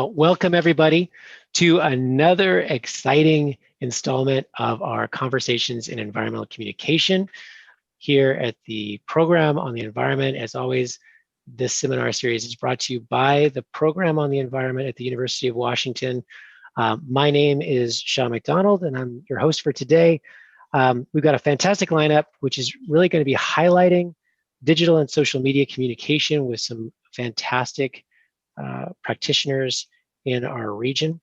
Welcome everybody to another exciting installment of our Conversations in Environmental Communication here at the Program on the Environment. As always, this seminar series is brought to you by the Program on the Environment at the University of Washington. My name is Sean McDonald and I'm your host for today. We've got a fantastic lineup, which is really going to be highlighting digital and social media communication with some fantastic practitioners in our region.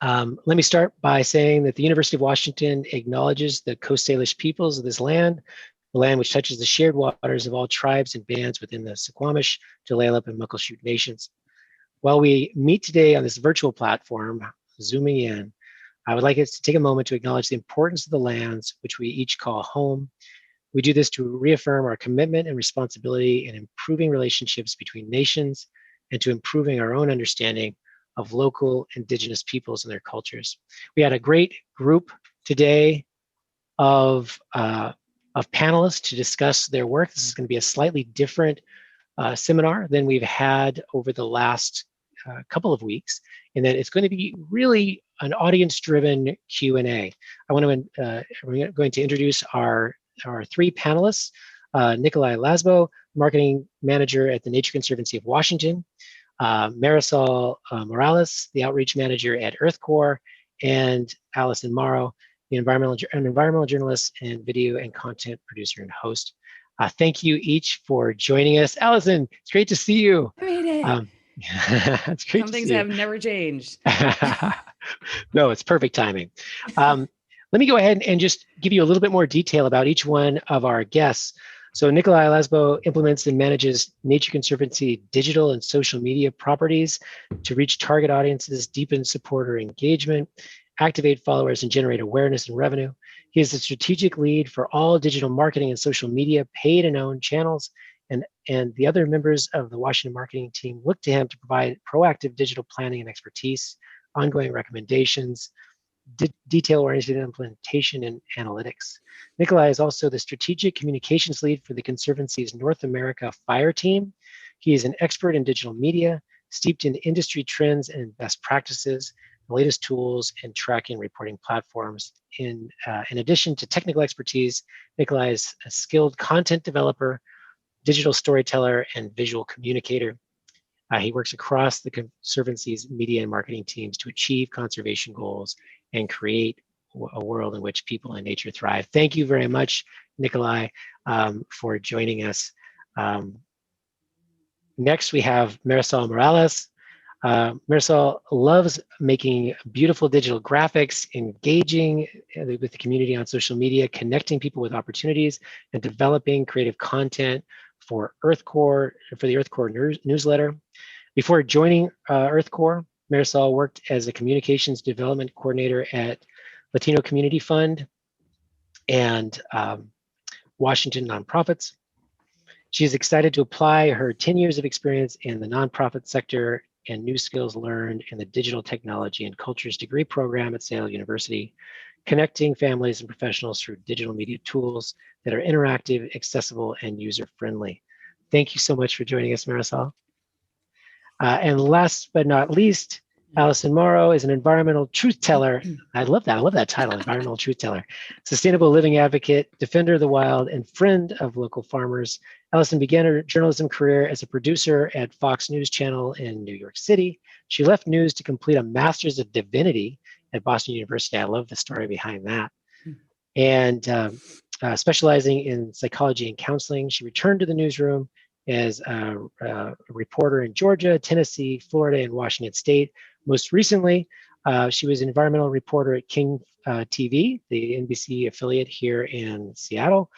Let me start by saying that the University of Washington acknowledges the Coast Salish peoples of this land, the land which touches the shared waters of all tribes and bands within the Suquamish, Tulalip, and Muckleshoot nations. While we meet today on this virtual platform, zooming in, I would like us to take a moment to acknowledge the importance of the lands which we each call home. We do this to reaffirm our commitment and responsibility in improving relationships between nations and to improving our own understanding of local indigenous peoples and their cultures. We had a great group today of panelists to discuss their work. This is going to be a slightly different seminar than we've had over the last couple of weeks, in that it's going to be really an audience-driven Q&A. We're going to introduce our three panelists. Nikolai Lasbo, Marketing Manager at the Nature Conservancy of Washington, Marisol Morales, the Outreach Manager at Earth Corps, and Allison Morrow, the environmental journalist and video and content producer and host. Thank you each for joining us. Allison, it's great to see you. I made it. It's great Some to things see have you. never changed. No, it's perfect timing. Let me go ahead and just give you a little bit more detail about each one of our guests. So Nikolai Lasbo implements and manages Nature Conservancy digital and social media properties to reach target audiences, deepen supporter engagement, activate followers, and generate awareness and revenue. He is the strategic lead for all digital marketing and social media, paid and owned channels, and the other members of the Washington marketing team look to him to provide proactive digital planning and expertise, ongoing recommendations, detail-oriented implementation, and analytics. Nikolai is also the strategic communications lead for the Conservancy's North America Fire Team. He is an expert in digital media, steeped in industry trends and best practices, the latest tools, and tracking reporting platforms. In addition to technical expertise, Nikolai is a skilled content developer, digital storyteller, and visual communicator. He works across the Conservancy's media and marketing teams to achieve conservation goals and create a world in which people and nature thrive. Thank you very much, Nikolai, for joining us. Next, we have Marisol Morales. Marisol loves making beautiful digital graphics, engaging with the community on social media, connecting people with opportunities, and developing creative content for the Earth Corps newsletter. Before joining Earth Corps, Marisol worked as a communications development coordinator at Latino Community Fund and Washington nonprofits. She is excited to apply her 10 years of experience in the nonprofit sector and new skills learned in the Digital Technology and Cultures degree program at Yale University, connecting families and professionals through digital media tools that are interactive, accessible, and user-friendly. Thank you so much for joining us, Marisol. And last but not least, Allison Morrow is an environmental truth teller. I love that title, environmental truth teller. Sustainable living advocate, defender of the wild, and friend of local farmers. Allison began her journalism career as a producer at Fox News Channel in New York City. She left news to complete a Master's of Divinity at Boston University. I love the story behind that. And specializing in psychology and counseling, she returned to the newsroom as a reporter in Georgia, Tennessee, Florida, and Washington State. Most recently, she was an environmental reporter at King TV, the NBC affiliate here in Seattle.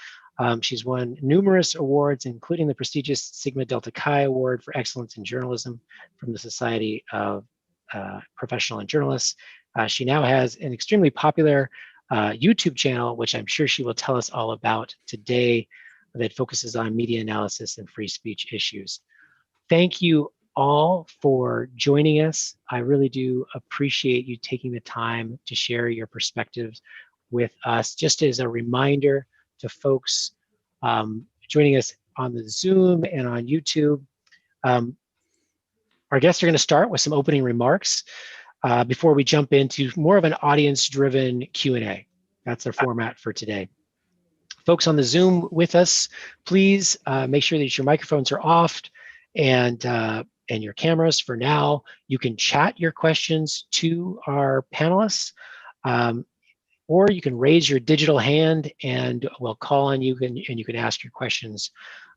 She's won numerous awards, including the prestigious Sigma Delta Chi Award for Excellence in Journalism from the Society of Professional Journalists. She now has an extremely popular YouTube channel, which I'm sure she will tell us all about today, that focuses on media analysis and free speech issues. Thank you all for joining us. I really do appreciate you taking the time to share your perspectives with us. Just as a reminder to folks joining us on the Zoom and on YouTube, Our guests are going to start with some opening remarks before we jump into more of an audience-driven Q&A. That's our format for today. Folks on the Zoom with us, please make sure that your microphones are off and your cameras for now. You can chat your questions to our panelists, or you can raise your digital hand and we'll call on you and you can ask your questions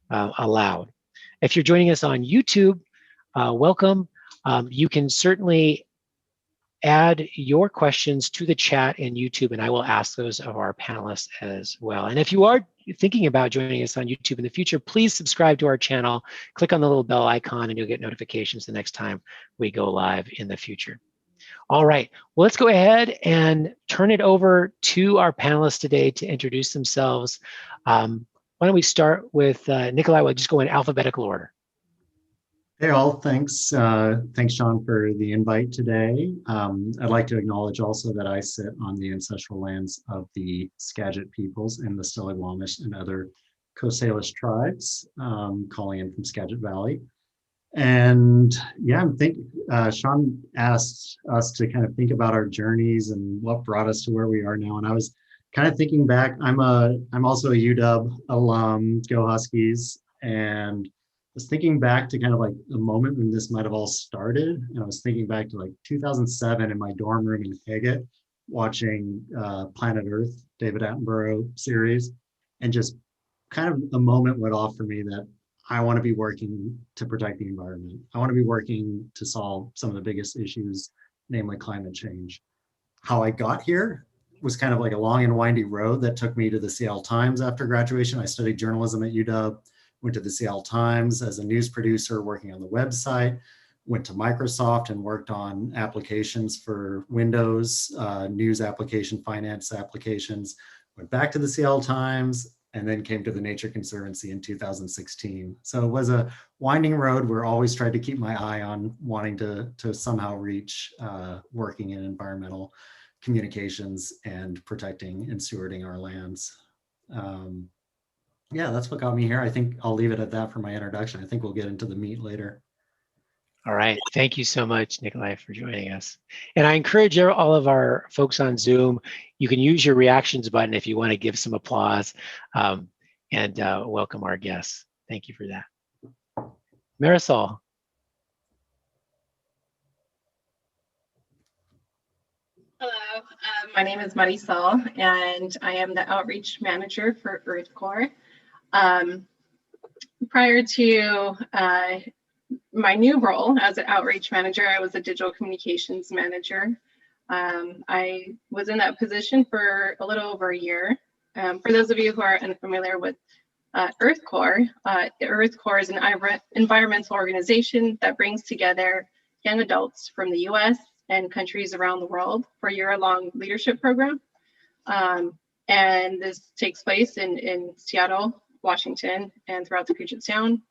aloud. If you're joining us on YouTube, welcome. You can certainly add your questions to the chat in YouTube and I will ask those of our panelists as well. And if you are thinking about joining us on YouTube in the future, please subscribe to our channel, click on the little bell icon and you'll get notifications the next time we go live in the future. All right, well, let's go ahead and turn it over to our panelists today to introduce themselves. Why don't we start with Nikolai? We'll just go in alphabetical order. Hey all, thanks. Thanks, Sean, for the invite today. I'd like to acknowledge also that I sit on the ancestral lands of the Skagit peoples and the Stillaguamish and other Coast Salish tribes, calling in from Skagit Valley. And yeah, Sean asked us to kind of think about our journeys and what brought us to where we are now. And I was kind of thinking back. I'm also a UW alum, go Huskies, and was thinking back to kind of like the moment when this might have all started. And I was thinking back to like 2007 in my dorm room in Haggett, watching Planet Earth, David Attenborough series. And just kind of a moment went off for me that I want to be working to protect the environment. I want to be working to solve some of the biggest issues, namely climate change. How I got here was kind of like a long and windy road that took me to the Seattle Times after graduation. I studied journalism at UW. Went to the Seattle Times as a news producer working on the website, went to Microsoft and worked on applications for Windows, news application, finance applications, went back to the Seattle Times, and then came to the Nature Conservancy in 2016. So it was a winding road where I always tried to keep my eye on wanting to somehow reach working in environmental communications and protecting and stewarding our lands. Yeah, that's what got me here. I think I'll leave it at that for my introduction. I think we'll get into the meat later. All right, thank you so much, Nikolai, for joining us. And I encourage all of our folks on Zoom, you can use your reactions button if you want to give some applause and welcome our guests. Thank you for that. Marisol. Hello, my name is Marisol, and I am the outreach manager for Earth Corps. Prior to my new role as an outreach manager, I was a digital communications manager. I was in that position for a little over a year. For those of you who are unfamiliar with Earth Corps is an environmental organization that brings together young adults from the US and countries around the world for a year-long leadership program. And this takes place in Seattle, Washington, and throughout the Puget Sound.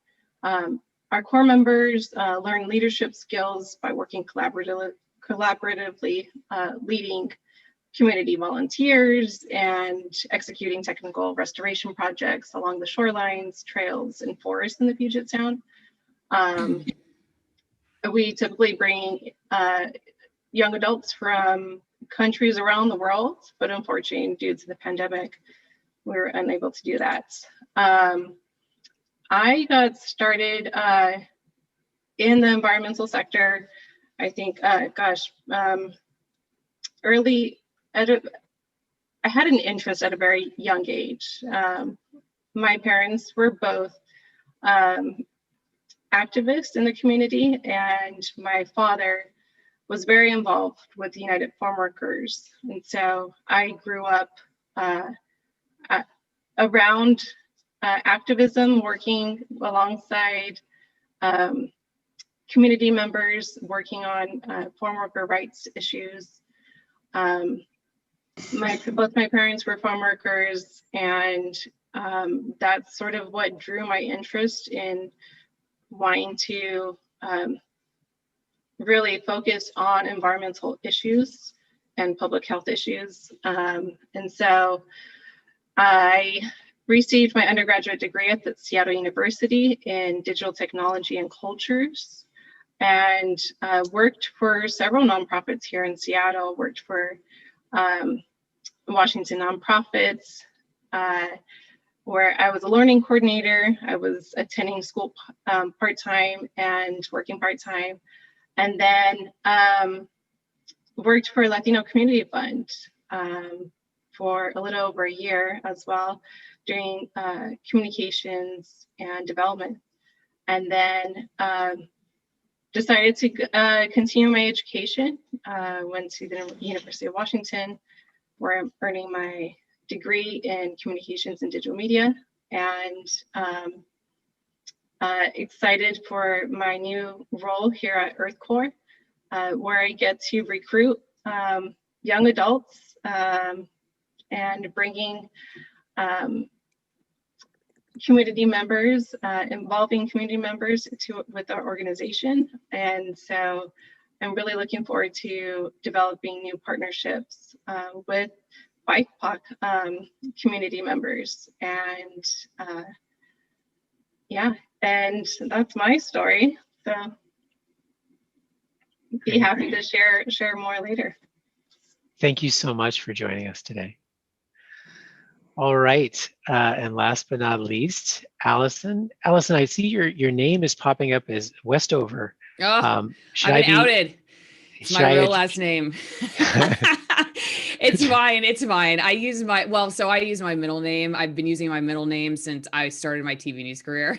Our core members learn leadership skills by working collaboratively, leading community volunteers and executing technical restoration projects along the shorelines, trails, and forests in the Puget Sound. We typically bring young adults from countries around the world, but unfortunately, due to the pandemic, we were unable to do that. I got started in the environmental sector, I think, I had an interest at a very young age. My parents were both activists in the community, and my father was very involved with the United Farm Workers. And so I grew up around activism, working alongside community members, working on farm worker rights issues. Both my parents were farm workers, and that's sort of what drew my interest in wanting to really focus on environmental issues and public health issues. And so I received my undergraduate degree at the Seattle University in digital technology and cultures. and worked for several nonprofits here in Seattle, worked for Washington nonprofits, where I was a learning coordinator. I was attending school part-time and working part-time, and then worked for Latino Community Fund for a little over a year as well, doing communications and development. And then decided to continue my education. Went to the University of Washington, where I'm earning my degree in communications and digital media, and excited for my new role here at EarthCore, where I get to recruit young adults and bringing community members, involving community members with our organization. And so I'm really looking forward to developing new partnerships with BIPOC community members. And yeah, and that's my story. So be happy to share more later. Thank you so much for joining us today. All right, and last but not least, Allison. Allison, I see your name is popping up as Westover. Oh, I've been outed. It's my real last name. It's fine. It's fine. I use my middle name. I've been using my middle name since I started my TV news career.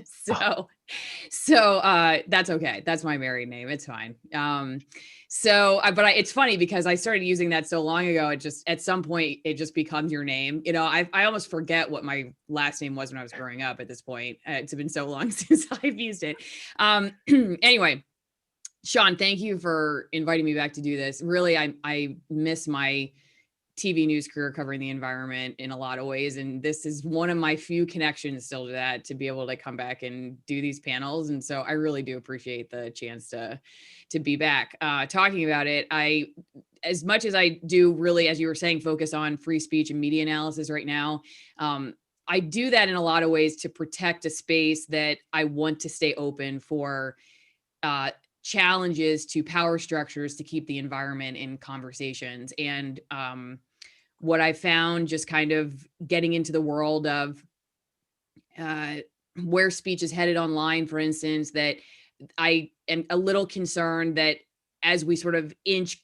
So that's okay. That's my married name. It's fine. It's funny because I started using that so long ago. It just, at some point, it just becomes your name. You know, I almost forget what my last name was when I was growing up at this point. It's been so long since I've used it. Anyway, Sean, thank you for inviting me back to do this. Really, I miss my TV news career covering the environment in a lot of ways. And this is one of my few connections still to that, to be able to come back and do these panels. And so I really do appreciate the chance to be back talking about it. As much as I do really, as you were saying, focus on free speech and media analysis right now, I do that in a lot of ways to protect a space that I want to stay open for challenges to power structures to keep the environment in conversations. And what I found just kind of getting into the world of where speech is headed online, for instance, that I am a little concerned that as we sort of inch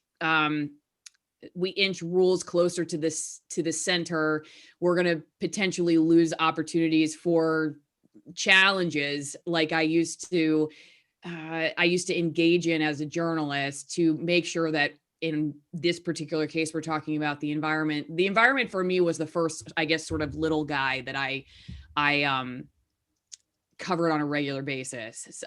rules closer to the center, we're going to potentially lose opportunities for challenges like I used to engage in as a journalist, to make sure that in this particular case, we're talking about the environment. The environment for me was the first, I guess, sort of little guy that I covered on a regular basis.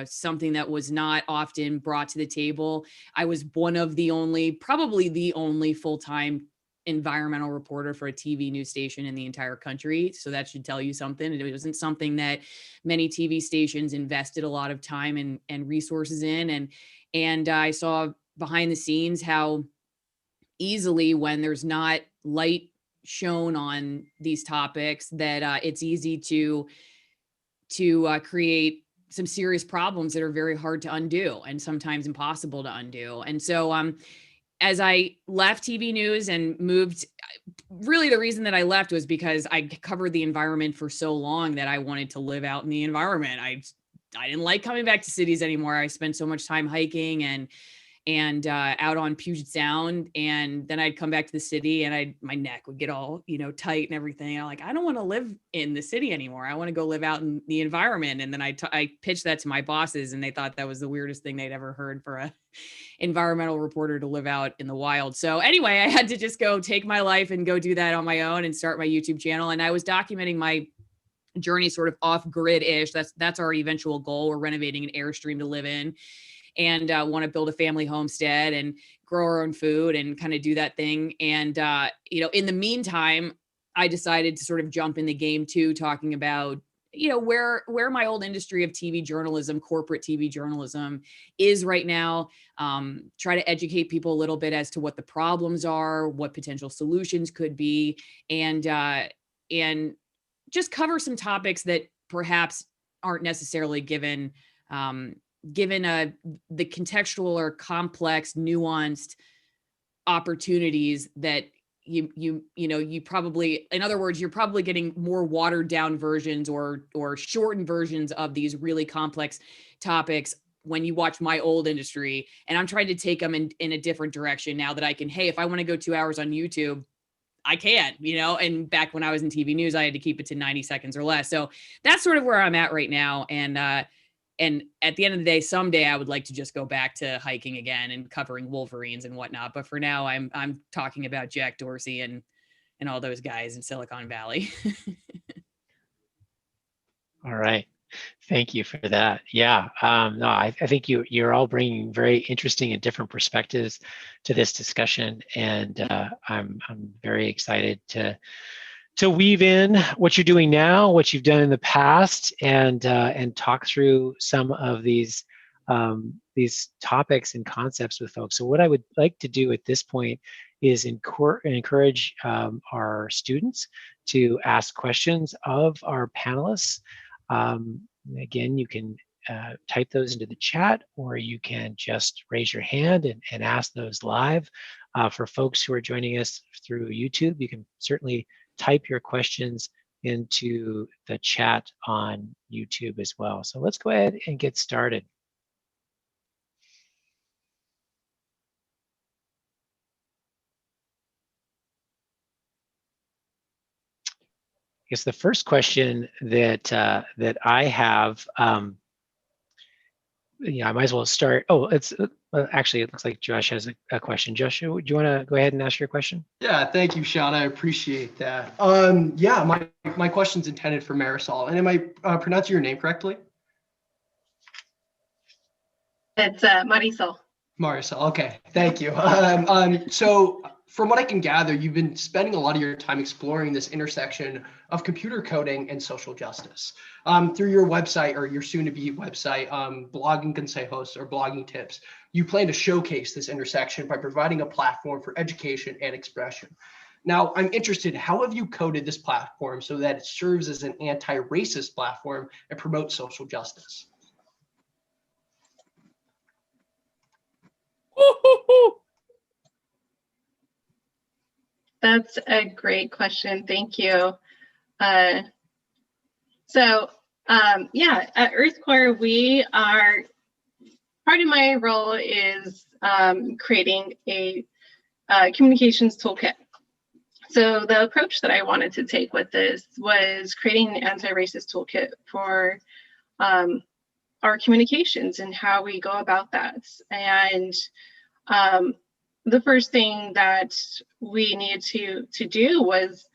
Something that was not often brought to the table. I was probably the only full-time environmental reporter for a TV news station in the entire country. So that should tell you something. It wasn't something that many TV stations invested a lot of time and resources in. And I saw behind the scenes how easily, when there's not light shown on these topics, that it's easy to create some serious problems that are very hard to undo and sometimes impossible to undo. And so as I left TV news and moved, really the reason that I left was because I covered the environment for so long that I wanted to live out in the environment. I didn't like coming back to cities anymore. I spent so much time hiking and out on Puget Sound, and then I'd come back to the city and my neck would get all, tight and everything. I'm like, I don't want to live in the city anymore. I want to go live out in the environment. And then I pitched that to my bosses, and they thought that was the weirdest thing they'd ever heard for a environmental reporter to live out in the wild. So anyway, I had to just go take my life and go do that on my own and start my YouTube channel. And I was documenting my journey sort of off grid-ish. That's our eventual goal. We're renovating an Airstream to live in, and want to build a family homestead and grow our own food and kind of do that thing. And, in the meantime, I decided to sort of jump in the game too, talking about, where my old industry of TV journalism, corporate TV journalism is right now, try to educate people a little bit as to what the problems are, what potential solutions could be, and just cover some topics that perhaps aren't necessarily given given the contextual or complex, nuanced opportunities that you probably, in other words, you're probably getting more watered down versions or shortened versions of these really complex topics when you watch my old industry. And I'm trying to take them in a different direction now that I can, hey, if I want to go 2 hours on YouTube, I can, and back when I was in TV news, I had to keep it to 90 seconds or less. So that's sort of where I'm at right now. And at the end of the day, someday I would like to just go back to hiking again and covering wolverines and whatnot. But for now, I'm talking about Jack Dorsey and all those guys in Silicon Valley. All right. Thank you for that. Yeah, no, I think you're all bringing very interesting and different perspectives to this discussion, and I'm very excited to weave in what you're doing now, what you've done in the past, and talk through some of these topics and concepts with folks. So what I would like to do at this point is encourage our students to ask questions of our panelists. Again, you can type those into the chat, or you can just raise your hand and ask those live. For folks who are joining us through YouTube, you can certainly type your questions into the chat on YouTube as well. So let's go ahead and get started. I guess the first question that I have, I might as well start. Oh, it's actually, it looks like Josh has a question. Josh, do you want to go ahead and ask your question? Yeah, thank you, Sean. I appreciate that. Yeah, my question's intended for Marisol. And am I pronouncing your name correctly? It's Marisol. Marisol, okay, thank you. So from what I can gather, you've been spending a lot of your time exploring this intersection of computer coding and social justice. Through your website, or your soon-to-be website, Blogging Consejos, or Blogging Tips, you plan to showcase this intersection by providing a platform for education and expression. Now, I'm interested, how have you coded this platform so that it serves as an anti-racist platform and promotes social justice? That's a great question. Thank you. Yeah, at EarthCore, part of my role is creating a communications toolkit. So the approach that I wanted to take with this was creating an anti-racist toolkit for our communications and how we go about that. And the first thing that we needed to do was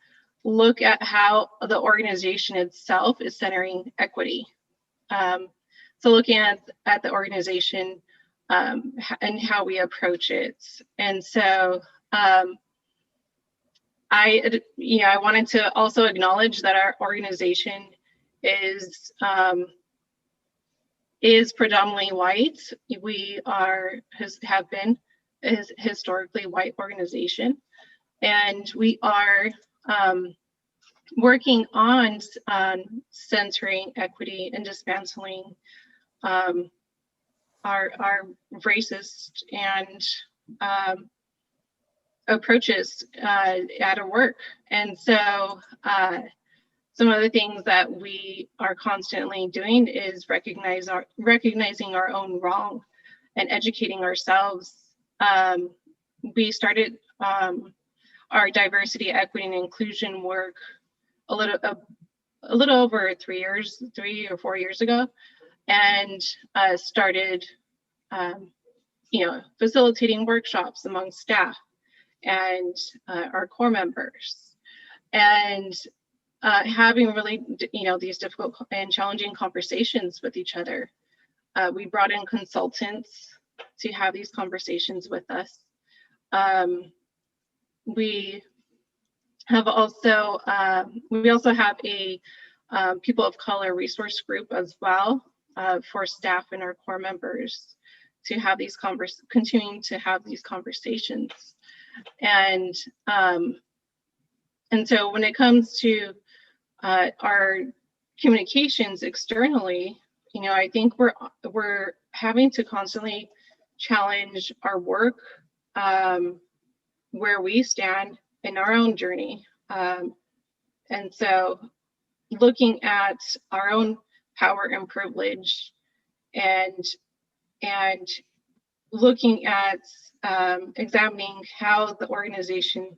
look at how the organization itself is centering equity. So looking at the organization and how we approach it. And so I wanted to also acknowledge that our organization is predominantly white. We have been a historically white organization, and we are working on censoring equity and dismantling our racist and approaches at our work. And so some of the things that we are constantly doing is recognizing our own wrong and educating ourselves. We started our diversity, equity, and inclusion work a little over 3 or 4 years ago, and started facilitating workshops among staff and our core members, and having really these difficult and challenging conversations with each other. We brought in consultants to have these conversations with us. We also have a people of color resource group as well for staff and our core members to have these continuing to have these conversations. And so when it comes to our communications externally, I think we're having to constantly challenge our work, where we stand in our own journey. And so looking at our own power and privilege, and looking at examining how the organization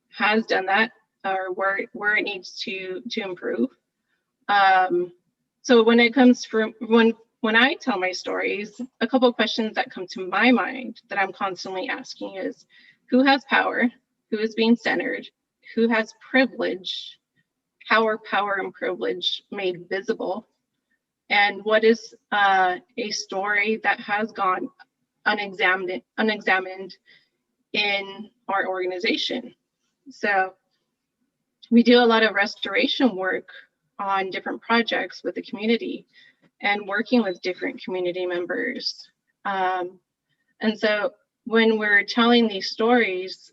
has done that, or where it needs to improve. So when it comes from when I tell my stories, a couple of questions that come to my mind that I'm constantly asking is, who has power? Who is being centered? Who has privilege? How are power and privilege made visible? And what is a story that has gone unexamined in our organization? So we do a lot of restoration work on different projects with the community and working with different community members. And so when we're telling these stories,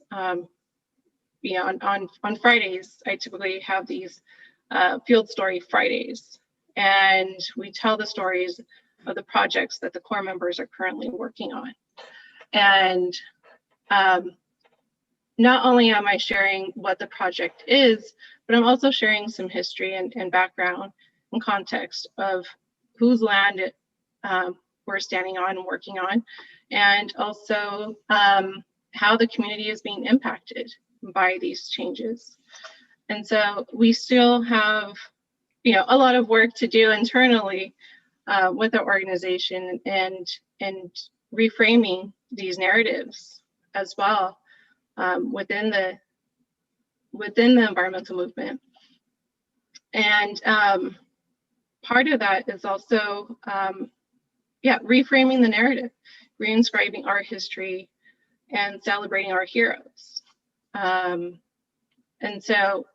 you know, on Fridays, I typically have these Field Story Fridays, and we tell the stories of the projects that the core members are currently working on. And not only am I sharing what the project is, but I'm also sharing some history and background and context of whose land we're standing on and working on, and also how the community is being impacted by these changes. And so we still have, you know, a lot of work to do internally with our organization and reframing these narratives as well within the environmental movement. And part of that is also reframing the narrative, reinscribing our history and celebrating our heroes. And so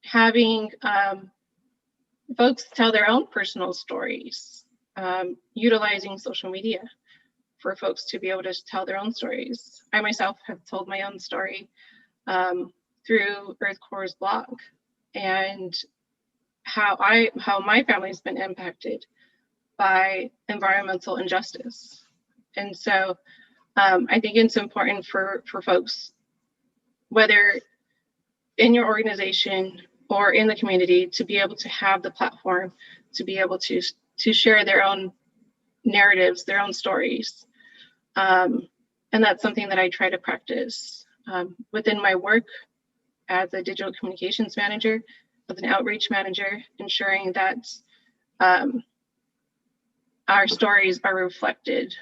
having folks tell their own personal stories, utilizing social media for folks to be able to tell their own stories. I myself have told my own story through Earth Core's blog, and how my family's been impacted by environmental injustice. And so I think it's important for folks, whether in your organization or in the community, to be able to have the platform to be able to share their own narratives, their own stories. And that's something that I try to practice within my work as a digital communications manager, as an outreach manager, ensuring that our stories are reflected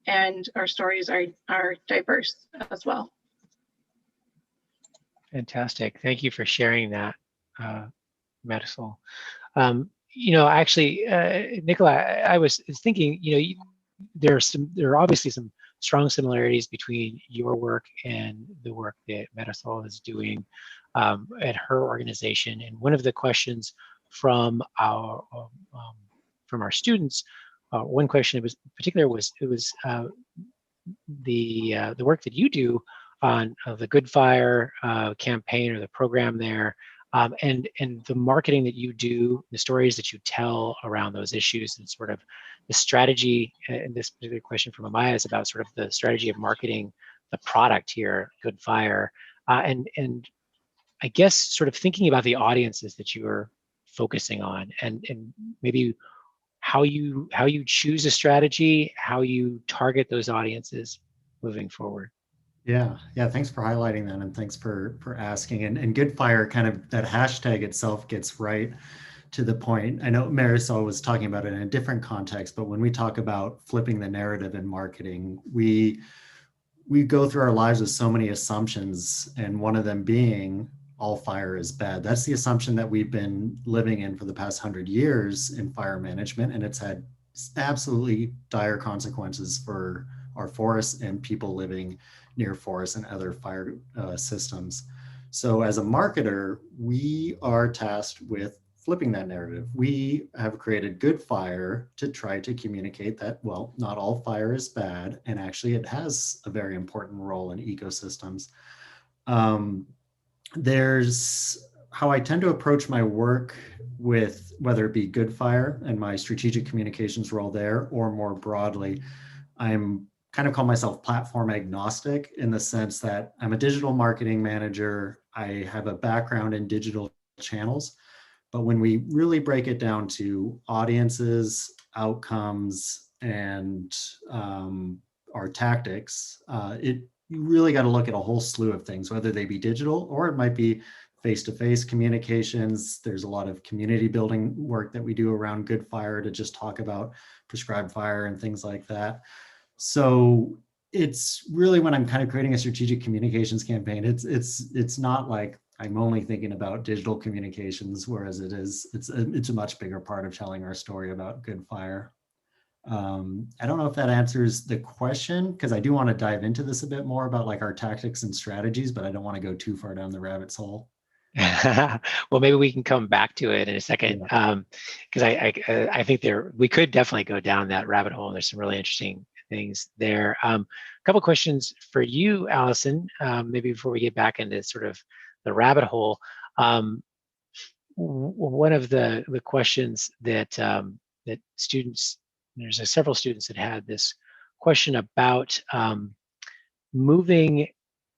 and our stories are diverse as well. Fantastic. Thank you for sharing that, Marisol. You know, actually, Nicola, I was thinking, you know, there are obviously some strong similarities between your work and the work that Marisol is doing at her organization. And one of the questions from our students, one question was particular was the work that you do on the Good Fire campaign or the program there, and the marketing that you do, the stories that you tell around those issues, and sort of the strategy. And this particular question from Amaya is about sort of the strategy of marketing the product here, Good Fire, and I guess sort of thinking about the audiences that you are focusing on, and maybe how you choose a strategy, how you target those audiences moving forward. Yeah. Thanks for highlighting that, and thanks for asking. And Good Fire, kind of that hashtag itself gets right to the point. I know Marisol was talking about it in a different context, but when we talk about flipping the narrative in marketing, we go through our lives with so many assumptions, and one of them being all fire is bad. That's the assumption that we've been living in for the past 100 years in fire management, and it's had absolutely dire consequences for our forests and people living near forests and other fire systems. So as a marketer, we are tasked with flipping that narrative. We have created Good Fire to try to communicate that, well, not all fire is bad, and actually it has a very important role in ecosystems. There's how I tend to approach my work with whether it be Good Fire and my strategic communications role there, or more broadly, I'm kind of call myself platform agnostic in the sense that I'm a digital marketing manager. I have a background in digital channels, but when we really break it down to audiences, outcomes, and our tactics, you really got to look at a whole slew of things, whether they be digital or it might be face-to-face communications. There's a lot of community building work that we do around Good Fire to just talk about prescribed fire and things like that. So it's really, when I'm kind of creating a strategic communications campaign, it's not like I'm only thinking about digital communications, whereas it's a much bigger part of telling our story about Good Fire. I don't know if that answers the question, because I do want to dive into this a bit more about like our tactics and strategies, but I don't want to go too far down the rabbit's hole. Well, maybe we can come back to it in a second, because I think we could definitely go down that rabbit hole. There's some really interesting things there. A couple questions for you, Allison, maybe before we get back into sort of the rabbit hole. One of the questions that that students, there's several students that had this question about moving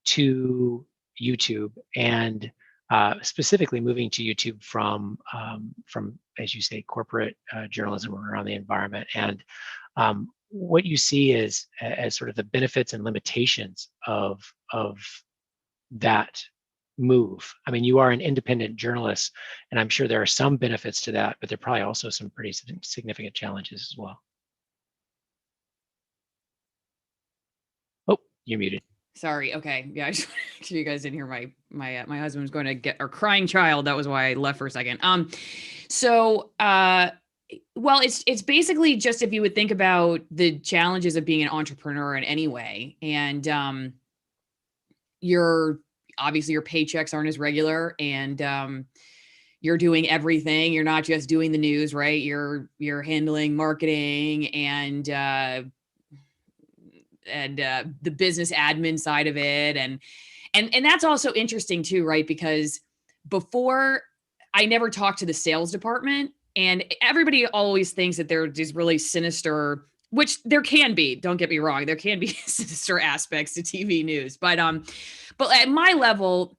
to YouTube, and specifically moving to YouTube from, as you say, corporate journalism around the environment, and what you see as sort of the benefits and limitations of that move. I mean, you are an independent journalist, and I'm sure there are some benefits to that, but there are probably also some pretty significant challenges as well. Oh, you're muted. Sorry. Okay. Yeah. I just make sure you guys didn't hear my husband was going to get our crying child. That was why I left for a second. Well, it's basically just, if you would think about the challenges of being an entrepreneur in any way, and obviously your paychecks aren't as regular, and you're doing everything. You're not just doing the news, right? You're handling marketing and the business admin side of it, and that's also interesting too, right? Because before, I never talked to the sales department, and everybody always thinks that there are these really sinister, which there can be, don't get me wrong, there can be sinister aspects to TV news, but at my level,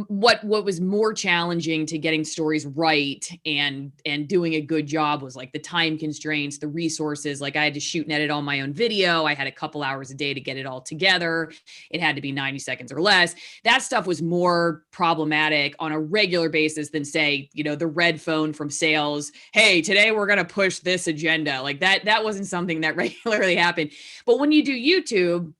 what was more challenging to getting stories right and doing a good job was like the time constraints, the resources. Like, I had to shoot and edit all my own video. I had a couple hours a day to get it all together. It had to be 90 seconds or less. That stuff was more problematic on a regular basis than, say, the red phone from sales. Hey, today we're going to push this agenda. Like that wasn't something that regularly happened. But when you do YouTube,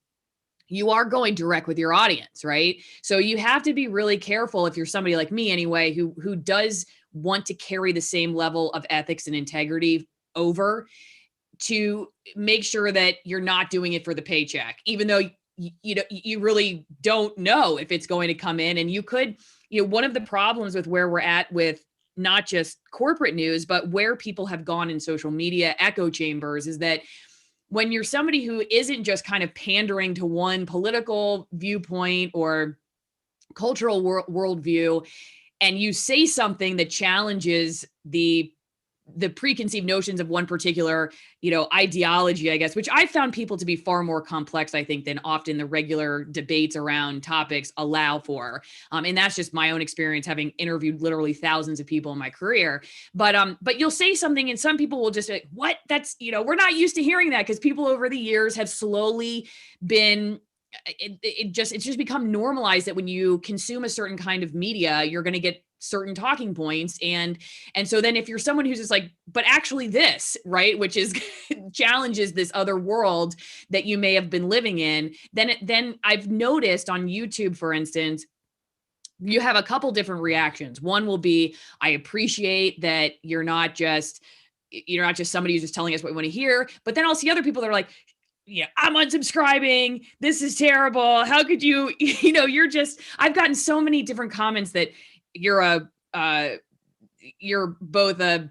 you are going direct with your audience, right? So you have to be really careful, if you're somebody like me anyway, who does want to carry the same level of ethics and integrity over, to make sure that you're not doing it for the paycheck, even though you really don't know if it's going to come in. And you could, one of the problems with where we're at with not just corporate news, but where people have gone in social media echo chambers, is that when you're somebody who isn't just kind of pandering to one political viewpoint or cultural worldview, and you say something that challenges the preconceived notions of one particular, ideology, I guess, which I found people to be far more complex, I think, than often the regular debates around topics allow for. And that's just my own experience, having interviewed literally thousands of people in my career. But you'll say something and some people will just say, what? That's, we're not used to hearing that, because people over the years have slowly been, it's just become normalized that when you consume a certain kind of media, you're going to get certain talking points. And so then if you're someone who's just like, but actually this, right, which is challenges this other world that you may have been living in, then I've noticed on YouTube, for instance, you have a couple different reactions. One will be, I appreciate that you're not just somebody who's just telling us what we want to hear. But then I'll see other people that are like, yeah, I'm unsubscribing. This is terrible. How could you, I've gotten so many different comments that you're both a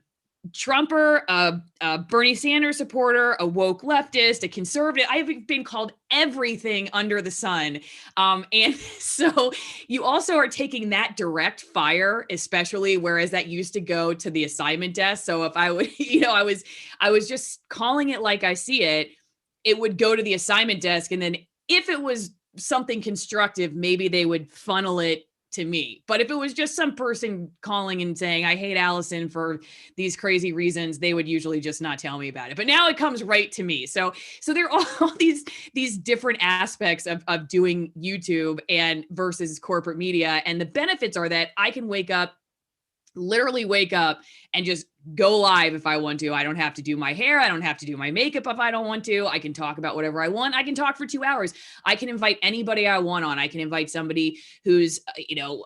Trumper, a Bernie Sanders supporter, a woke leftist, a conservative. I've been called everything under the sun. And so you also are taking that direct fire, especially whereas that used to go to the assignment desk. So if I would, I was just calling it like I see it, it would go to the assignment desk. And then if it was something constructive, maybe they would funnel it to me. But if it was just some person calling and saying, I hate Allison for these crazy reasons, they would usually just not tell me about it. But now it comes right to me. So there are all these different aspects of doing YouTube and versus corporate media. And the benefits are that I can literally wake up and just go live if I want to. I don't have to do my hair. I don't have to do my makeup if I don't want to. I can talk about whatever I want. I can talk for 2 hours. I can invite anybody I want on. I can invite somebody who's,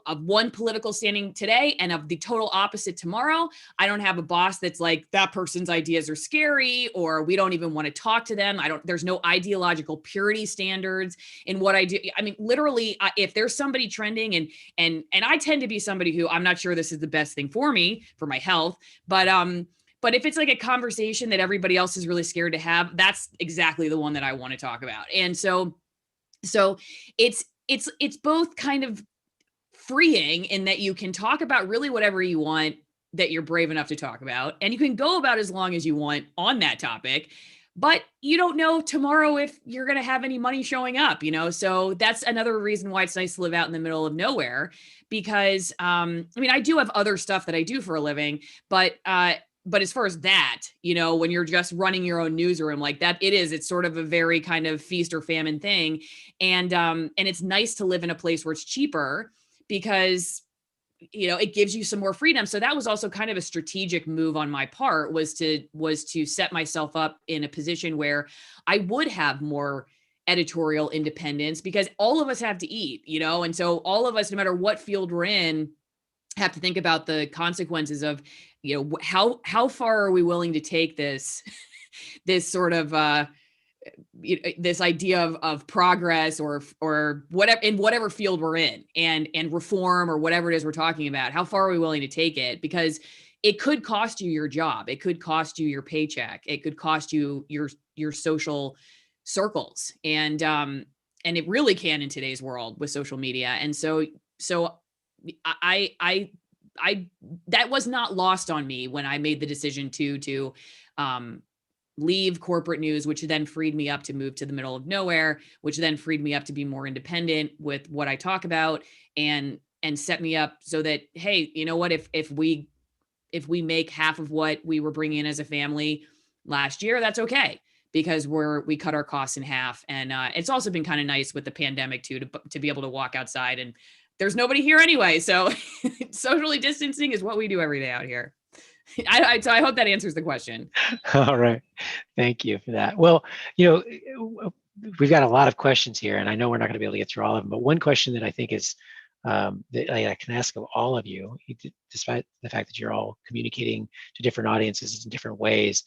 of one political standing today and of the total opposite tomorrow. I don't have a boss that's like, that person's ideas are scary, or we don't even want to talk to them. There's no ideological purity standards in what I do. I mean, literally, if there's somebody trending and I tend to be somebody who, I'm not sure this is the best thing for me, for my health, but if it's like a conversation that everybody else is really scared to have, that's exactly the one that I want to talk about. And so it's both kind of freeing in that you can talk about really whatever you want that you're brave enough to talk about, and you can go about as long as you want on that topic. But you don't know tomorrow if you're going to have any money showing up, So that's another reason why it's nice to live out in the middle of nowhere, because, I do have other stuff that I do for a living, but as far as that, when you're just running your own newsroom like that, it's sort of a very kind of feast or famine thing. And it's nice to live in a place where it's cheaper because it gives you some more freedom. So that was also kind of a strategic move on my part, was to set myself up in a position where I would have more editorial independence, because all of us have to eat, and so all of us, no matter what field we're in, have to think about the consequences of, how far are we willing to take this sort of, this idea of progress or whatever, in whatever field we're in, and reform or whatever it is we're talking about. How far are we willing to take it? Because it could cost you your job. It could cost you your paycheck. It could cost you your social circles. And it really can in today's world with social media. And so I that was not lost on me when I made the decision to leave corporate news, which then freed me up to move to the middle of nowhere, which then freed me up to be more independent with what I talk about, and set me up so that, hey, you know what, if we make half of what we were bringing in as a family last year, that's okay, because we cut our costs in half. And it's also been kind of nice with the pandemic too, to be able to walk outside, and there's nobody here anyway. So socially distancing is what we do every day out here. So I hope that answers the question. All right. Thank you for that. Well, we've got a lot of questions here, and I know we're not going to be able to get through all of them, but one question that I think is that I can ask of all of you, despite the fact that you're all communicating to different audiences in different ways,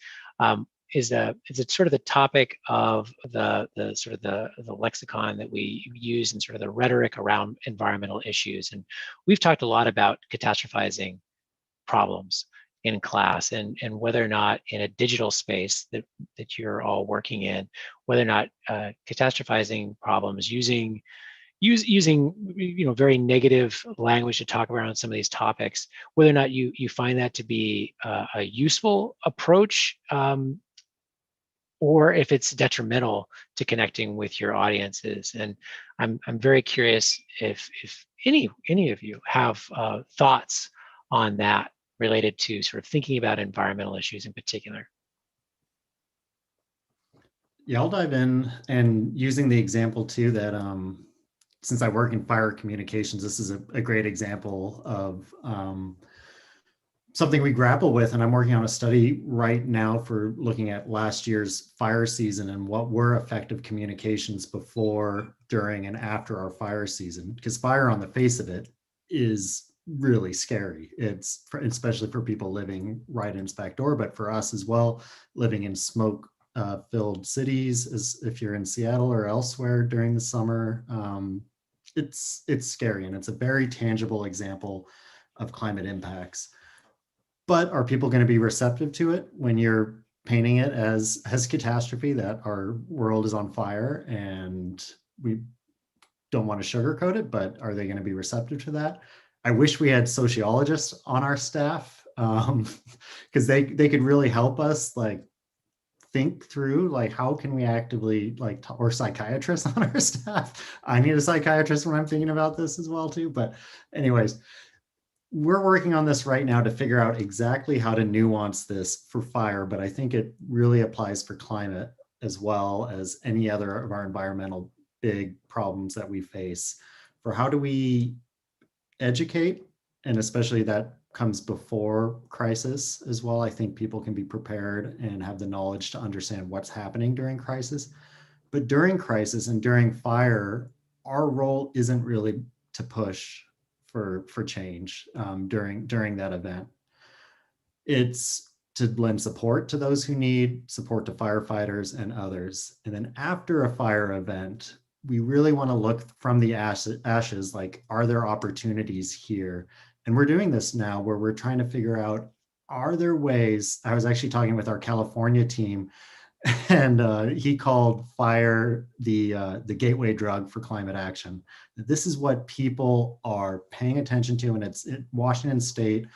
is it sort of the topic of the sort of the lexicon that we use and sort of the rhetoric around environmental issues. And we've talked a lot about catastrophizing problems in class, and whether or not in a digital space that you're all working in, whether or not catastrophizing problems using very negative language to talk around some of these topics, whether or not you find that to be a useful approach, or if it's detrimental to connecting with your audiences. And I'm very curious if any of you have thoughts on that related to sort of thinking about environmental issues in particular. Yeah, I'll dive in, and using the example too that since I work in fire communications, this is a great example of something we grapple with. And I'm working on a study right now for looking at last year's fire season and what were effective communications before, during, and after our fire season. Because fire, on the face of it, is really scary. It's especially for people living right in its back door, but for us as well, living in smoke filled cities, as if you're in Seattle or elsewhere during the summer, it's scary, and it's a very tangible example of climate impacts. But are people going to be receptive to it when you're painting it as catastrophe, that our world is on fire and we don't want to sugarcoat it, but are they going to be receptive to that? I wish we had sociologists on our staff, because they could really help us like think through like how can we actively like or psychiatrists on our staff. I need a psychiatrist when I'm thinking about this as well too. But anyways, we're working on this right now to figure out exactly how to nuance this for fire, but I think it really applies for climate as well as any other of our environmental big problems that we face. For how do we educate, and especially that comes before crisis as well. I think people can be prepared and have the knowledge to understand what's happening during crisis. But during crisis and during fire, our role isn't really to push for change during that event. It's to lend support to those who need support, to firefighters and others. And then after a fire event, we really want to look from the ashes, like, are there opportunities here? And we're doing this now where we're trying to figure out, are there ways? I was actually talking with our California team, and he called fire the gateway drug for climate action. This is what people are paying attention to, and it's Washington State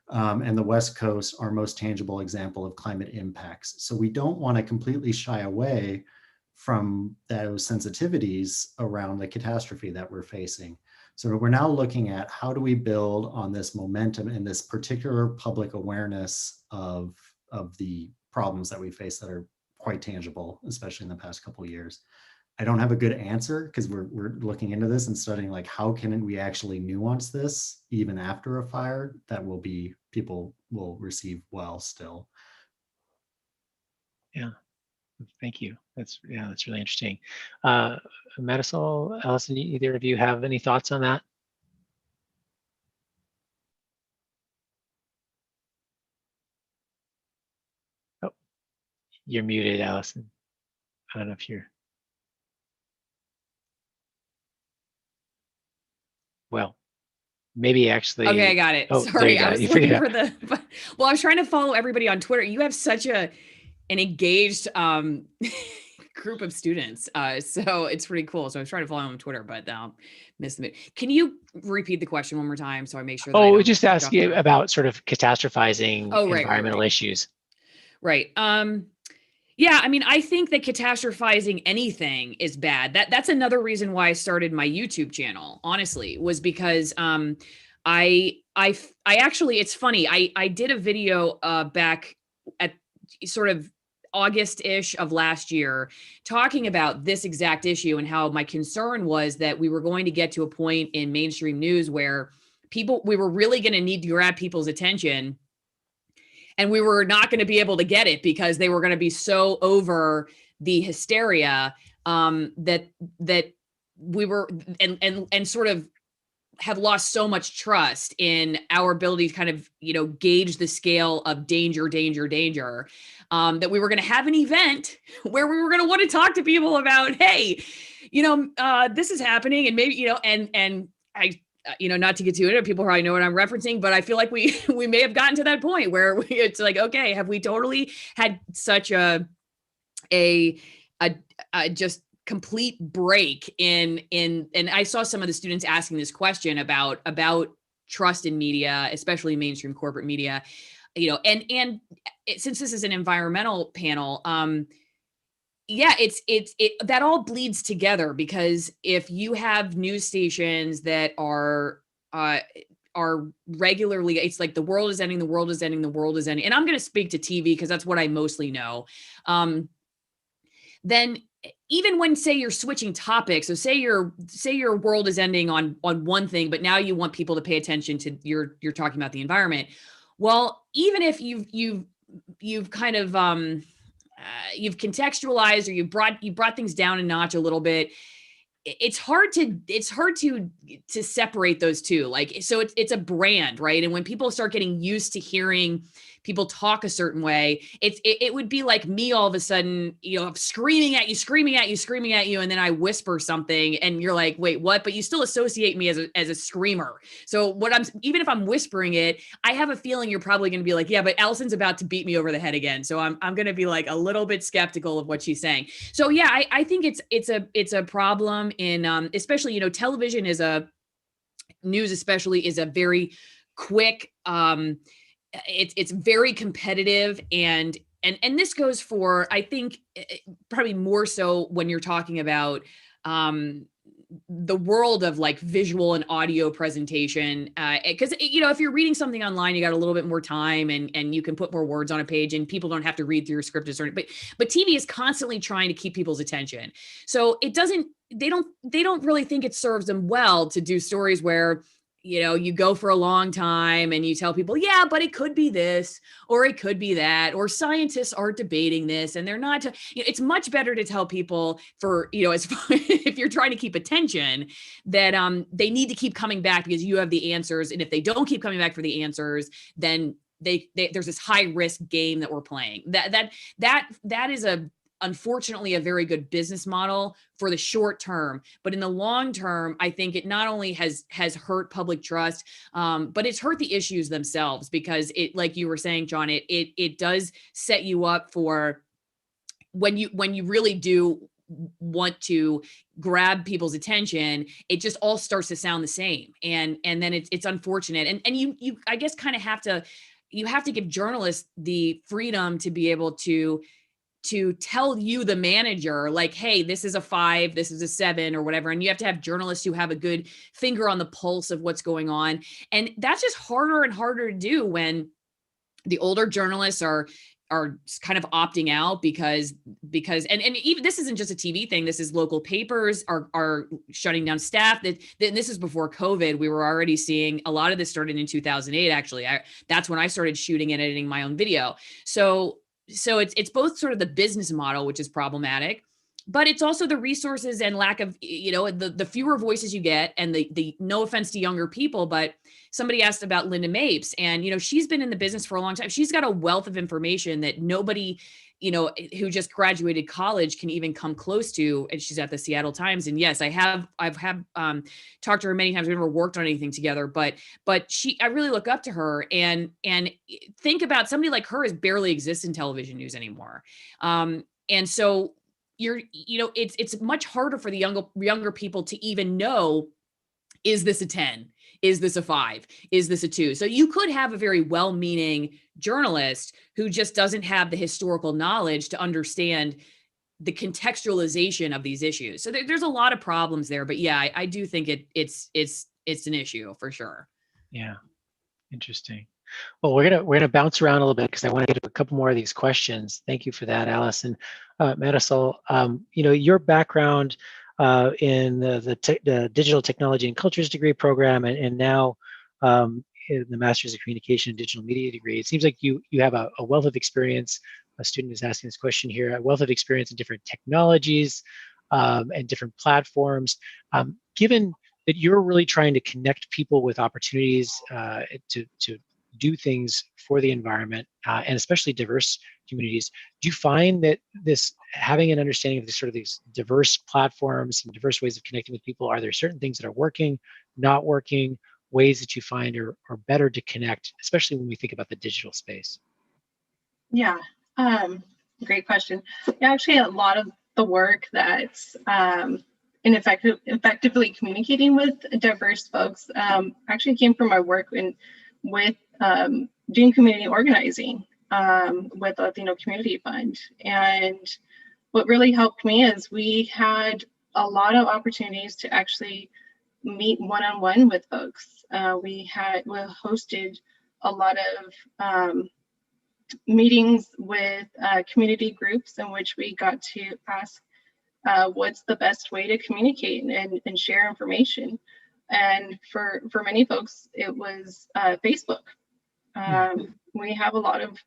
and the West Coast, our most tangible example of climate impacts. So we don't want to completely shy away from those sensitivities around the catastrophe that we're facing. So we're now looking at how do we build on this momentum and this particular public awareness of the problems that we face that are quite tangible, especially in the past couple of years. I don't have a good answer because we're looking into this and studying like how can we actually nuance this even after a fire that will be people will receive well still. Yeah, thank you. That's really interesting. Marisol, Allison, either of you have any thoughts on that? Oh, you're muted, Allison. I don't know if you're. Well, maybe actually. Okay, I got it. Oh, sorry, I was looking for the. Well, I was trying to follow everybody on Twitter. You have such an engaged group of students, so it's pretty cool. So I was trying to follow them on Twitter, but missed them. Can you repeat the question one more time so I make sure? That we just asked you about sort of catastrophizing environmental issues. Right. Yeah, I mean, I think that catastrophizing anything is bad. That's another reason why I started my YouTube channel, honestly, was because I actually, it's funny. I did a video back at sort of August-ish of last year talking about this exact issue and how my concern was that we were going to get to a point in mainstream news where we were really going to need to grab people's attention. And we were not going to be able to get it because they were going to be so over the hysteria that we were and sort of have lost so much trust in our ability to kind of, gauge the scale of danger, that we were going to have an event where we were going to want to talk to people about, hey, this is happening. And maybe, and I, not to get too into it, people probably know what I'm referencing, but I feel like we may have gotten to that point where it's like, okay, have we totally had such a just complete break in, and I saw some of the students asking this question about trust in media, especially mainstream corporate media, and since this is an environmental panel, yeah, it that all bleeds together, because if you have news stations that are regularly, it's like the world is ending, the world is ending, the world is ending. And I'm going to speak to TV because that's what I mostly know. Then even when, say, you're switching topics, so say your world is ending on one thing, but now you want people to pay attention to you're talking about the environment. Well, even if you've kind of you've contextualized or you brought things down a notch a little bit, it's hard to separate those two. Like, so it's a brand, right? And when people start getting used to hearing people talk a certain way, it would be like me all of a sudden, screaming at you, and then I whisper something and you're like, wait, what? But you still associate me as a screamer. So even if I'm whispering it, I have a feeling you're probably going to be like, yeah, but Allison's about to beat me over the head again. So I'm going to be like a little bit skeptical of what she's saying. So yeah, I think it's a problem in, especially, television news especially is a very quick, it's very competitive, and this goes for, I think, probably more so when you're talking about the world of like visual and audio presentation, because if you're reading something online, you got a little bit more time, and you can put more words on a page, and people don't have to read through your script but TV is constantly trying to keep people's attention, so they don't really think it serves them well to do stories where you go for a long time and you tell people, yeah, but it could be this, or it could be that, or scientists are debating this and they're not. It's much better to tell people if you're trying to keep attention, that they need to keep coming back because you have the answers. And if they don't keep coming back for the answers, then there's this high risk game that we're playing. That is unfortunately a very good business model for the short term, but in the long term, I think it not only has hurt public trust, but it's hurt the issues themselves, because it, like you were saying, John, it does set you up for when you really do want to grab people's attention, it just all starts to sound the same, and then it's unfortunate, and you I guess kind of have to give journalists the freedom to be able to tell you, the manager, like, hey, this is a 5, this is a 7, or whatever. And you have to have journalists who have a good finger on the pulse of what's going on. And that's just harder and harder to do when the older journalists are kind of opting out because and even this isn't just a TV thing. This is local papers are shutting down staff. This is before COVID. We were already seeing a lot of this started in 2008. Actually, that's when I started shooting and editing my own video. So it's both sort of the business model, which is problematic, but it's also the resources and lack of, the fewer voices you get, and the no offense to younger people, but somebody asked about Linda Mapes, and, she's been in the business for a long time. She's got a wealth of information that nobody, who just graduated college can even come close to. And she's at the Seattle Times. And yes, I've talked to her many times. We've never worked on anything together, but I really look up to her, and think about somebody like her barely exists in television news anymore. And so it's much harder for the younger people to even know, is this a 10? Is this a 5? Is this a 2? So you could have a very well-meaning journalist who just doesn't have the historical knowledge to understand the contextualization of these issues. So there's a lot of problems there, but yeah, I do think it's an issue for sure. Yeah, interesting. Well, we're gonna bounce around a little bit because I want to get a couple more of these questions. Thank you for that, Allison. Marisol, your background in the digital technology and cultures degree program, and now in the Master's of Communication and Digital Media degree, it seems like you have a wealth of experience. A student is asking this question here: a wealth of experience in different technologies and different platforms. Given that you're really trying to connect people with opportunities to do things for the environment, and especially diverse communities, do you find that having an understanding of these diverse platforms and diverse ways of connecting with people, are there certain things that are working, not working, ways that you find are better to connect, especially when we think about the digital space? Yeah, great question. Yeah, actually, a lot of the work that's in effectively communicating with diverse folks actually came from my work with doing community organizing with Latino Community Fund. And what really helped me is we had a lot of opportunities to actually meet one-on-one with folks. We hosted a lot of meetings with community groups in which we got to ask what's the best way to communicate and share information. And for many folks, it was Facebook. We have a lot of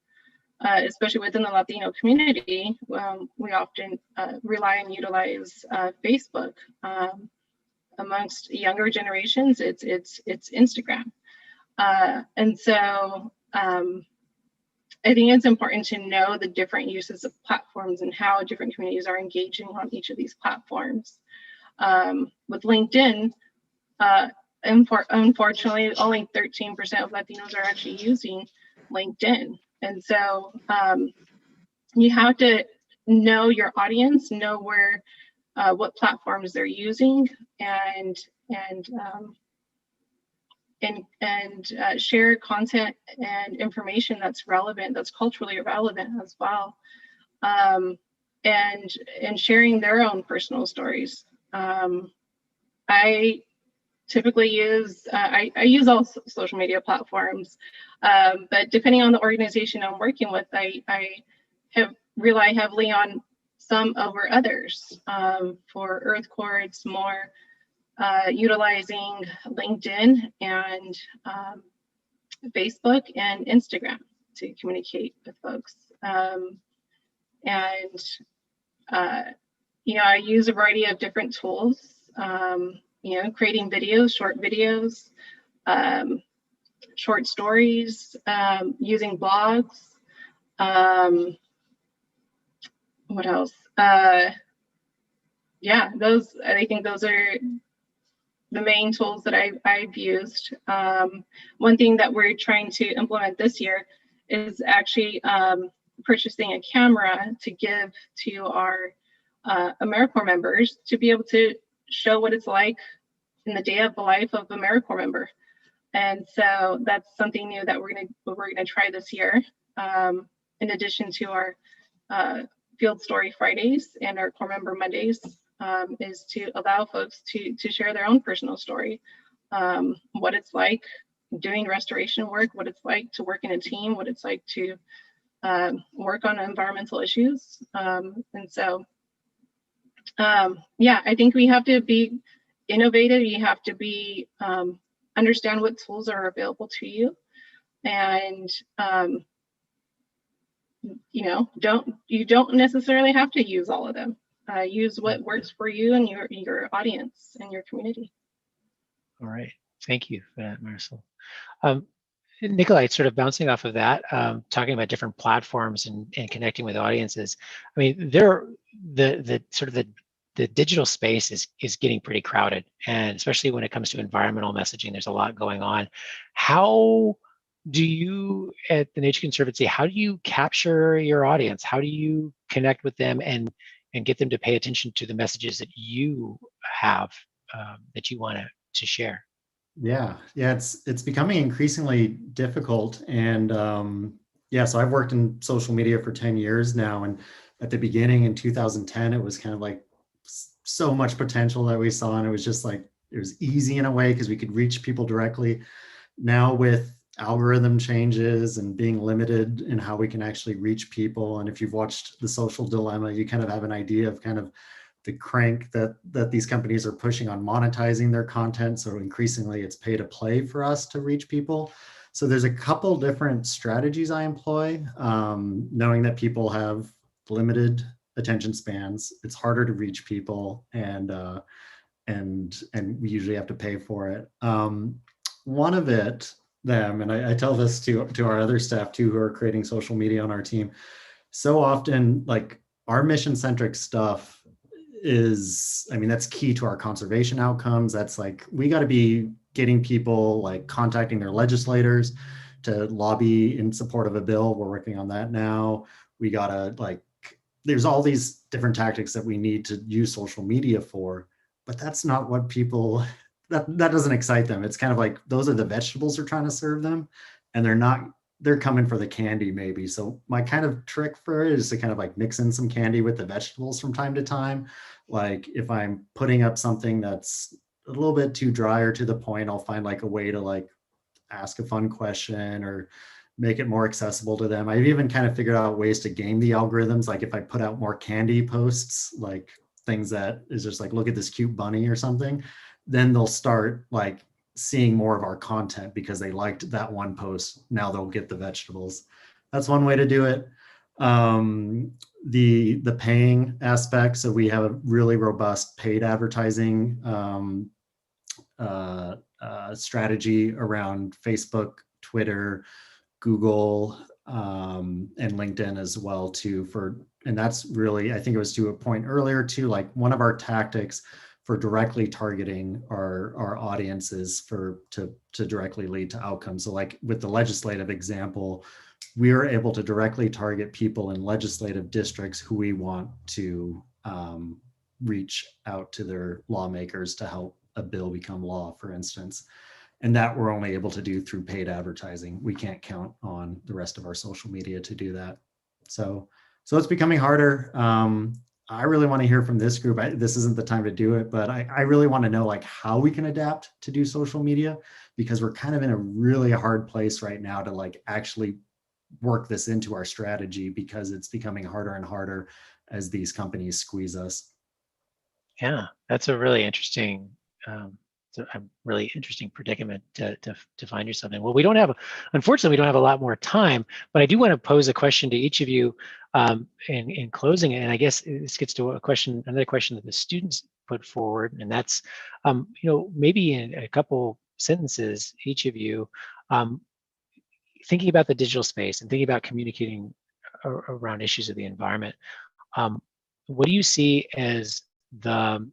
especially within the Latino community, we often rely and utilize Facebook. Amongst younger generations, it's Instagram. And so I think it's important to know the different uses of platforms and how different communities are engaging on each of these platforms. With LinkedIn, unfortunately, only 13% of Latinos are actually using LinkedIn. And so you have to know your audience, know where, what platforms they're using, and share content and information that's relevant, that's culturally relevant as well, and sharing their own personal stories. I typically use I use all social media platforms, but depending on the organization I'm working with, I have rely heavily on some over others. For Earth Core, it's more utilizing LinkedIn and Facebook and Instagram to communicate with folks. You know, I use a variety of different tools, you know, creating videos, short videos, short stories, using blogs. What else? Yeah, I think those are the main tools that I've used. One thing that we're trying to implement this year is actually purchasing a camera to give to our AmeriCorps members to be able to show what it's like in the day of the life of an AmeriCorps member. And so that's something new that we're gonna try this year, in addition to our Field Story Fridays and our Corps Member Mondays, is to allow folks to share their own personal story, what it's like doing restoration work, what it's like to work in a team, what it's like to work on environmental issues. And so, yeah, I think we have to be innovative. You have to be understand what tools are available to you, and you know, you don't necessarily have to use all of them. Use what works for you and your audience and your community. All right, thank you for that, Marisol. Nikolai, sort of bouncing off of that, talking about different platforms and connecting with audiences. I mean, the digital space is getting pretty crowded, and especially when it comes to environmental messaging, there's a lot going on. How do you, at the Nature Conservancy, how do you capture your audience? How do you connect with them and get them to pay attention to the messages that you have, that you want to share? Yeah, it's becoming increasingly difficult. And yeah, so I've worked in social media for 10 years now. And at the beginning in 2010, it was kind of like so much potential that we saw. And it was just like, it was easy in a way because we could reach people directly. Now with algorithm changes and being limited in how we can actually reach people. And if you've watched The Social Dilemma, you kind of have an idea of kind of the crank that these companies are pushing on monetizing their content. So increasingly it's pay to play for us to reach people. So there's a couple different strategies I employ, knowing that people have limited attention spans. It's harder to reach people, and we usually have to pay for it. One of them, and I tell this to our other staff too, who are creating social media on our team, so often like our mission-centric stuff is, I mean, that's key to our conservation outcomes. That's like, we got to be getting people like contacting their legislators to lobby in support of a bill. We're working on that now. We got to like, there's all these different tactics that we need to use social media for, but that's not what people, that doesn't excite them. It's kind of like, those are the vegetables they're trying to serve them, and they're coming for the candy maybe. So my kind of trick for it is to kind of like mix in some candy with the vegetables from time to time. Like if I'm putting up something that's a little bit too dry or to the point, I'll find like a way to like ask a fun question or make it more accessible to them. I've even kind of figured out ways to game the algorithms. Like if I put out more candy posts, like things that is just like, look at this cute bunny or something, then they'll start like seeing more of our content because they liked that one post. Now they'll get the vegetables. That's one way to do it. The paying aspect. So we have a really robust paid advertising strategy around Facebook, Twitter, Google, and LinkedIn as well too. And that's really, I think it was to a point earlier too, like one of our tactics for directly targeting our audiences to directly lead to outcomes. So like with the legislative example, we are able to directly target people in legislative districts who we want to reach out to their lawmakers to help a bill become law, for instance. And that we're only able to do through paid advertising. We can't count on the rest of our social media to do that. So it's becoming harder. I really want to hear from this group. This isn't the time to do it, but I really want to know like how we can adapt to do social media, because we're kind of in a really hard place right now to like actually work this into our strategy, because it's becoming harder and harder as these companies squeeze us. Yeah, that's a really interesting predicament to find yourself in. Well, unfortunately, we don't have a lot more time, but I do want to pose a question to each of you in closing. And I guess this gets to another question that the students put forward, and that's, maybe in a couple sentences, each of you, thinking about the digital space and thinking about communicating around issues of the environment. What do you see as the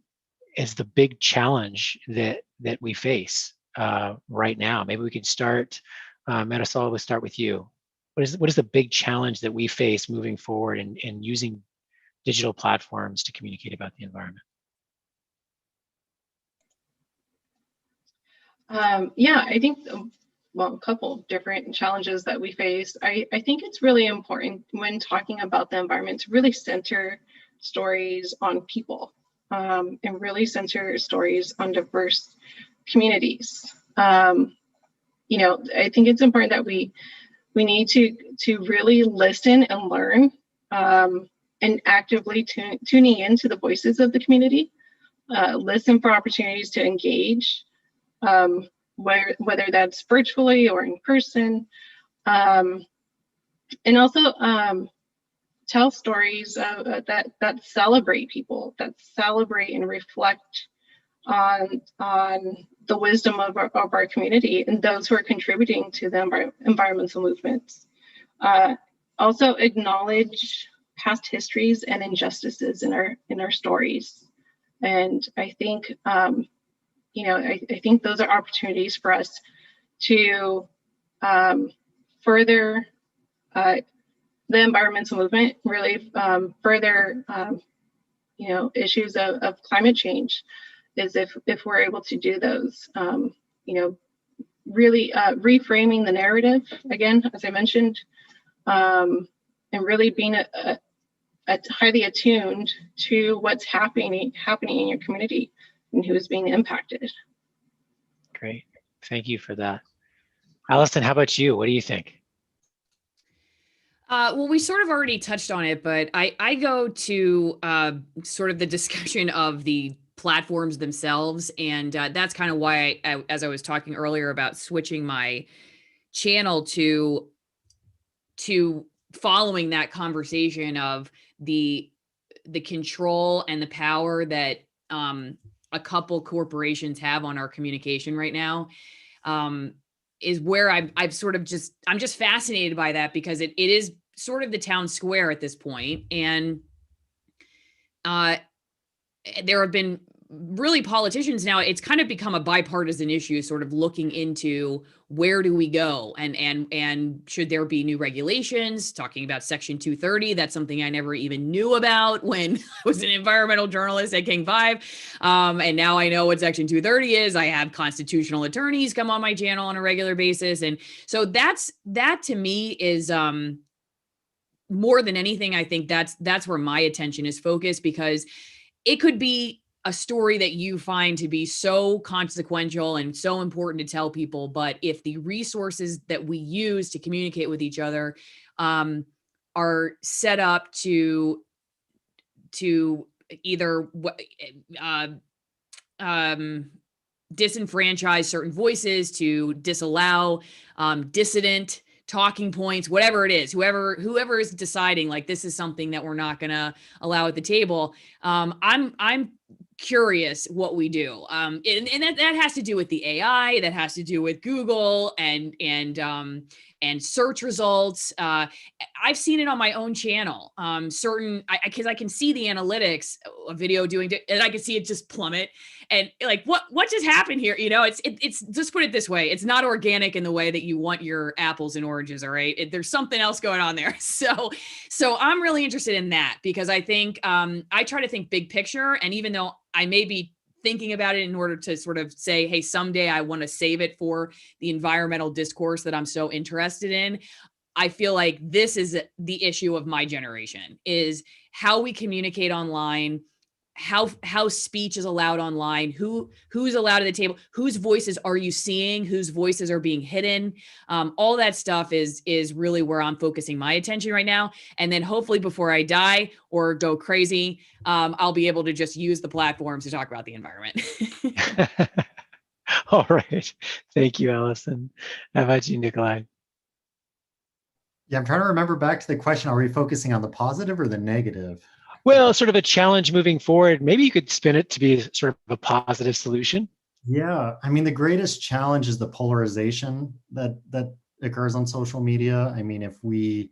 big challenge that we face right now? Maybe we could start, Marisol, we'll start with you. What is the big challenge that we face moving forward in using digital platforms to communicate about the environment? Yeah, I think, a couple of different challenges that we face. I think it's really important when talking about the environment to really center stories on people. And really center stories on diverse communities. I think it's important that we need to really listen and learn, and actively tuning into the voices of the community, listen for opportunities to engage, whether that's virtually or in person, and also tell stories that celebrate people, that celebrate and reflect on the wisdom of our community and those who are contributing to the environmental movements. Also acknowledge past histories and injustices in our stories. And I think, I think those are opportunities for us to further the environmental movement, really further, issues of climate change, is if we're able to do those, really reframing the narrative, again, as I mentioned, and really being highly attuned to what's happening in your community and who is being impacted. Great, thank you for that. Allison, how about you? What do you think? Well, we sort of already touched on it, but I go to sort of the discussion of the platforms themselves. And that's kind of why, as I was talking earlier about switching my channel to following that conversation of the control and the power that a couple corporations have on our communication right now, is where I'm just fascinated by that, because it is sort of the town square at this point. And there have been really politicians now, it's kind of become a bipartisan issue, sort of looking into where do we go, and should there be new regulations, talking about Section 230. That's something I never even knew about when I was an environmental journalist at King 5. And now I know what Section 230 is. I have constitutional attorneys come on my channel on a regular basis. And so that to me is more than anything, I think that's where my attention is focused, because it could be a story that you find to be so consequential and so important to tell people. But if the resources that we use to communicate with each other are set up to either disenfranchise certain voices, to disallow dissident talking points, whatever it is, whoever is deciding like this is something that we're not going to allow at the table. I'm curious what we do. And that has to do with the AI, that has to do with Google and search results. I've seen it on my own channel. Because I can see the analytics, a video doing, and I can see it just plummet. And like, what just happened here? It's just put it this way. It's not organic in the way that you want your apples and oranges. All right. There's something else going on there. So I'm really interested in that because I think, I try to think big picture. And even though I may be thinking about it in order to sort of say, hey, someday I want to save it for the environmental discourse that I'm so interested in. I feel like this is the issue of my generation, is how we communicate online, how speech is allowed online, who's allowed at the table, whose voices are you seeing, whose voices are being hidden. All that stuff is really where I'm focusing my attention right now. And then hopefully before I die or go crazy, I'll be able to just use the platforms to talk about the environment. All right. Thank you, Allison. How about you, Nikolai? Yeah, I'm trying to remember back to the question. Are we focusing on the positive or the negative? Well, sort of a challenge moving forward. Maybe you could spin it to be sort of a positive solution. Yeah, I mean, the greatest challenge is the polarization that occurs on social media. I mean, if we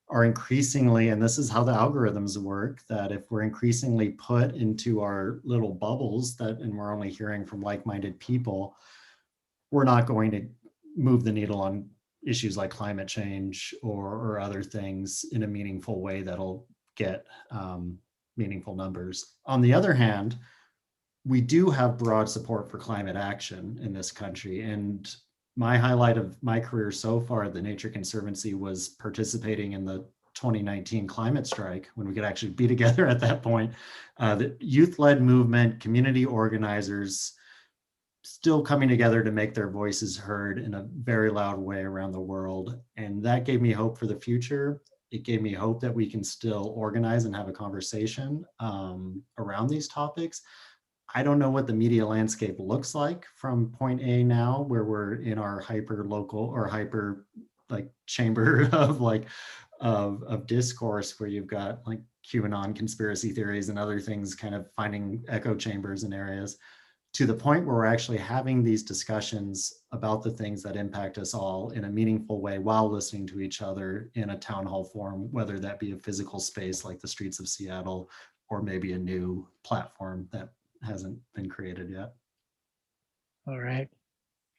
are increasingly, and this is how the algorithms work, that if we're increasingly put into our little bubbles and we're only hearing from like-minded people, we're not going to move the needle on issues like climate change or other things in a meaningful way that'll get meaningful numbers. On the other hand, we do have broad support for climate action in this country. And my highlight of my career so far at the Nature Conservancy was participating in the 2019 climate strike, when we could actually be together at that point. The youth-led movement, community organizers, still coming together to make their voices heard in a very loud way around the world. And that gave me hope for the future. It gave me hope that we can still organize and have a conversation around these topics. I don't know what the media landscape looks like from point A now, where we're in our hyper local or hyper like chamber of discourse, where you've got like QAnon conspiracy theories and other things kind of finding echo chambers in areas, to the point where we're actually having these discussions about the things that impact us all in a meaningful way while listening to each other in a town hall forum, whether that be a physical space like the streets of Seattle, or maybe a new platform that hasn't been created yet. All right.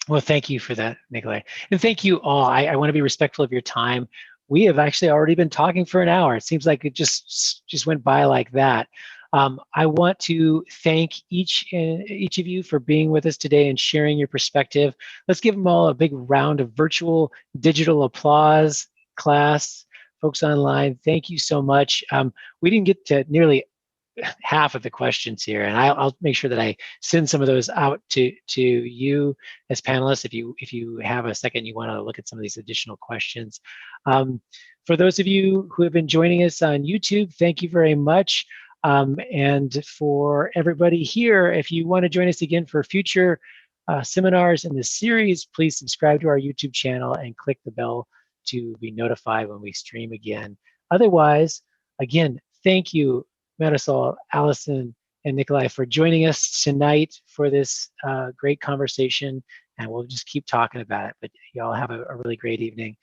Well, thank you for that, Nikolai. And thank you all. I want to be respectful of your time. We have actually already been talking for an hour. It seems like it just went by like that. I want to thank each of you for being with us today and sharing your perspective. Let's give them all a big round of virtual digital applause. Class, folks online, thank you so much. We didn't get to nearly half of the questions here, and I'll make sure that I send some of those out to you as panelists if you have a second, you want to look at some of these additional questions. For those of you who have been joining us on YouTube, thank you very much. And for everybody here, if you want to join us again for future seminars in this series, please subscribe to our YouTube channel and click the bell to be notified when we stream again. Otherwise, again, thank you, Marisol, Allison, and Nikolai, for joining us tonight for this great conversation. And we'll just keep talking about it. But y'all have a really great evening.